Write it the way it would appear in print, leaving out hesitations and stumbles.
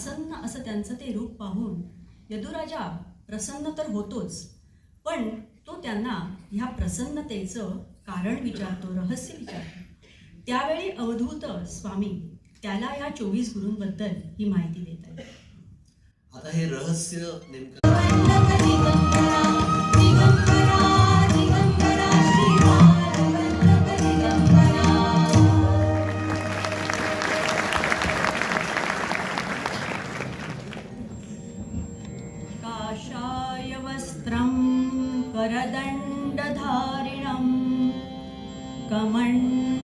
प्रसन्न असं त्यांचं ते रूप पाहून यदुराजा प्रसन्न तर होतोच, पण तो त्यांना ह्या प्रसन्नतेचं कारण विचारतो, रहस्य विचारतो. त्यावेळी अवधूत स्वामी त्याला या 24 गुरूंबद्दल ही माहिती देत आहेत. आता हे रहस्य नेमकं काषाय वस्त्रं करदण्डधारिणं कमण्डलुं